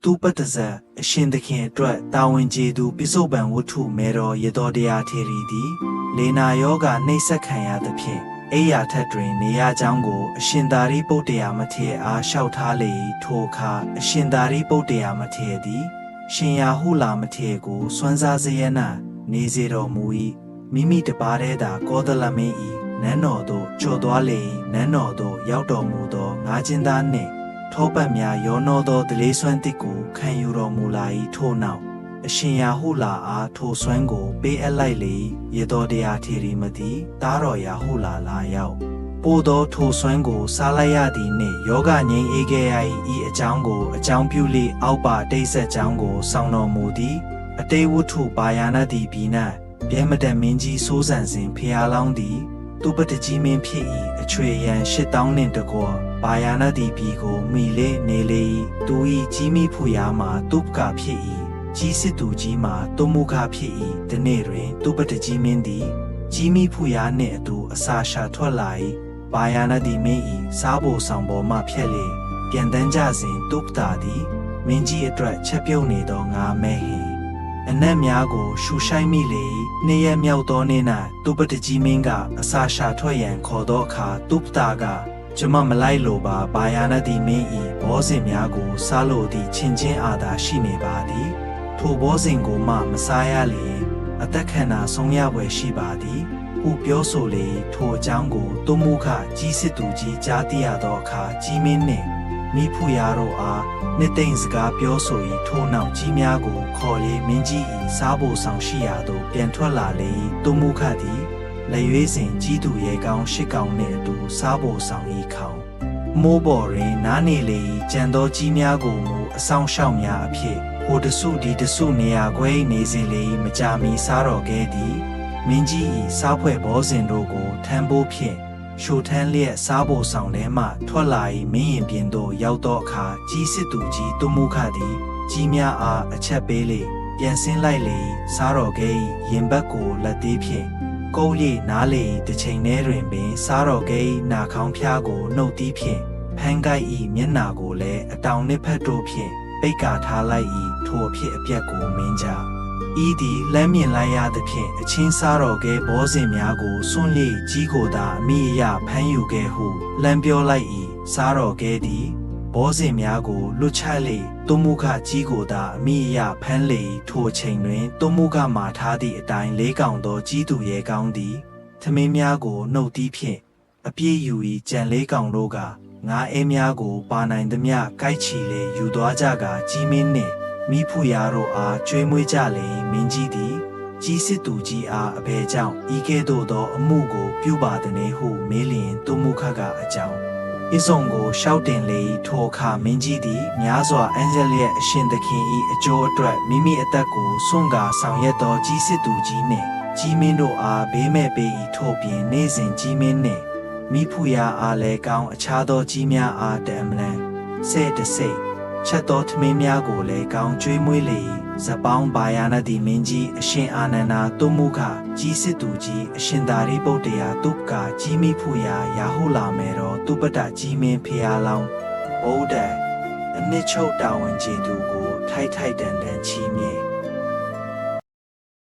သူပတ္တဇက်အရှင်သခင်အတွက်တာဝန်ကျေသူပိစုပန်ဝတ္ထုမေတော်ရတော်တရားထေရီသည်လေနာယောဂနှိမ့်ဆက်ခံရသဖြင့်အိယာထက်တွင်နေရကြောင်းကိုအရှင်သာရိပုတ္တရာမထေရအားလျှောက်ထားလေထိုအခါအရှင်သာရိပုတ္တရာမထေရသည်ရှင်ရာဟုလာမထေရကိုစွမ်းစားစရဏနေစေတော်မူ၏မိမိတပါးတည်းသာကောသလမင်း၏နန်းတော်သို့ကျော်သွားလေနန်းတော်သို့ရောက်တော်မူသောငါးချင်းသားနှင့်ထောပတ်များရောနှောသောဒလေးစွမ်းတစ်ကိုခံယူတော်မူလာ၏ထို့နောက်အရှင်ရာဟုလာအားထိုစွမ်းကိုပေးအပ်လိုက်လေရတော်တရားထေရီမသည်တားတော်ရာဟုလာလာရောက်ပို့သောထိုစွမ်းကိုစားလိုက်ရသည်နှင့်ယောဂငြိမ်းအေးခဲ့ရ၏ဤအကြောင်းကိုအကြောင်းပြုလေအောက်ပါတိတ်ဆက်ကြောင်းကိုဆောင်းတော်မူသည်အတေဝတ္ထုပါယာနတိဘီနပြဲမတမင်းကြီးစိုးစံစဉ်ဖျားလောင်းသည်သူပတ္တကြီးမင်းဖြစ်၏အချွေရန်8000နှင့်တကောဘာယာနတိဘီကိုမိလေနေလေ၏သူ၏ကြီးမိဖူရာမှာတုပ္ပကဖြစ်၏ကြီးစစ်သူကြီးမှာတုမုခဖြစ်၏ဒီနေ့တွင်သူပတ္တကြီးမင်းသည်ကြီးမိဖူရာနှင့်အတူအစာရှာထွက်လာ၏ဘာယာနတိမင်း၏စားဖို့ဆောင်ပေါ်မှဖြက်လေပြန်တန်းကြစဉ်တုပ္ပတာသည်မင်းကြီးအတွက်ချက်ပြုတ်နေသောငါမဲဟိအနက်များကိုရှူရှိုက်မိလေနေ့ရက်မြောက်သောနေ့၌သူပတ္တကြီးမင်းကအစာရှာထွက်ရန်ခေါ်သောအခါတုပ္ပတာကကျမမလိုက်လိုပါဘာယာနတိမင်း၏ဘောဇင်များကိုစားလို့သည့်ချင်းချင်းအာသာရှိနေပါသည်ထိုဘောဇင်ကိုမှမစားရလေအသက်ခန္ဓာဆုံးရပွဲရှိပါသည်ဟုပြောဆိုလေထိုအကြောင်းကိုတုမုခကြီးစစ်သူကြီးကြားသိရသောအခါကြီးမင်းနှင့်မိဖူရာတို့အားနှစ်သိမ့်စကားပြောဆို၏ထိုနောက်ကြီးများကိုခေါ်လေမင်းကြီး၏စားဖို့ဆောင်ရှိရာသို့ပြန်ထွက်လာလေတုမုခသည်လက်ရွေးစဉ်ကြီးသူရဲကောင်းရှစ်ကောင်နှင့်အတူစားဖို့ဆောင်၏ခေါင်မိုးပေါ်တွင်နားနေလေကြံသောကြီးများကိုမူအဆောင်ရှောက်များအဖြစ်ဟိုတဆုဒီတဆုနေရာခွဲနေစဉ်လေမကြာမီစားတော်ခဲ့သည်မင်းကြီး၏စားဖွဲ့ဘောဇင်တို့ကိုထမ်းဖို့ဖြင့်ရှိုထမ်းလျက်စားဖို့ဆောင်ထဲမှထွက်လာ၏မင်းရင်ပြင်သို့ရောက်သောအခါကြီးစစ်သူကြီးတုမုခသည်ကြီးများအားအချက်ပေးလေပြန်ဆင်းလိုက်လေစားတော်ခဲ့၏ရင်ဘတ်ကိုလက်သေးဖြင့်ကုပ်ရိနားလေတစ်ချိန်တည်းတွင်ပင်စားတော်ခဲ့၏နာခေါင်းဖျားကိုနှုတ်သီးဖြင့်ဖန်းကိုက်၏မျက်နာကိုလည်းအတောင်နှစ်ဖက်တို့ဖြင့်ပိတ်ကာထားလိုက်၏ထိုအဖြစ်အပျက်ကိုမင်းကြဤသည်လမ်းမြင်လိုက်ရသဖြင့်အချင်းစားတော်ကဲဘောဇင်များကိုစွန့်လေကြီးကိုသာအမိအယဖမ်းယူခဲ့ဟုလမ်းပြောလိုက်၏စားတော်ကဲသည်ဘောဇင်များကိုလွတ်ချလေတုမုခကြီးကိုသာအမိအယဖမ်းလေထိုချိန်တွင်တုမုခမှာထားသည့်အတိုင်းလေးကောင်သောကြီးသူရဲကောင်းသည်သမင်းများကိုနှုတ်သီးဖြင့်အပြည့်ယူ၏ကြံလေးကောင်တို့ကငါအဲများကိုပါနိုင်သမျှကိုက်ချီလေယူသွားကြကကြီးမင်းနှင့်မိဖူရာတို့အားကျွေးမွေးကြလေမင်းကြီးသည်ကြီးစစ်သူကြီးအားအဘယ်ကြောင့်ဤကဲ့သို့သောအမှုကိုပြုပါသည်နည်းဟုမေးလျင်တုမုခကအကြောင်းဣဇုံကိုရှောက်တင်လေထိုအခါမင်းကြီးသည်များစွာအန်ဂျလီရဲ့အရှင်သခင်၏အကျိုးအတွက်မိမိအသက်ကိုစွန့်ကာဆောင်ရွက်သောကြီးစစ်သူကြီးနှင့်ကြီးမင်းတို့အားဘေးမဲ့ပေး၏ထို့ပြင်နေ့စဉ်ကြီးမင်းနှင့်မိဖူရာအားလည်းကောင်းအခြားသောကြီးများအားတအမလန်ဆဲ့တစိတ်ချက်သောထမင်းများကိုလည်းကောင်းကျွေးမွေးလေဇပောင်းဘာယာနတိမင်းကြီးအရှင်အာနန္ဒာတုမုခကြီးစစ်သူကြီးအရှင်သာရိပုတ္တရာတုပ္ပကကြီးမိဖူရာရာဟုလာမေတော်တုပတ္တကြီးမင်းဖျားလောင်းဗုဒ္ဓအနှစ်ချုပ်တာဝန်ကျေသူကိုထိုက်ထိုက်တန်တန်ချီးမြှင့်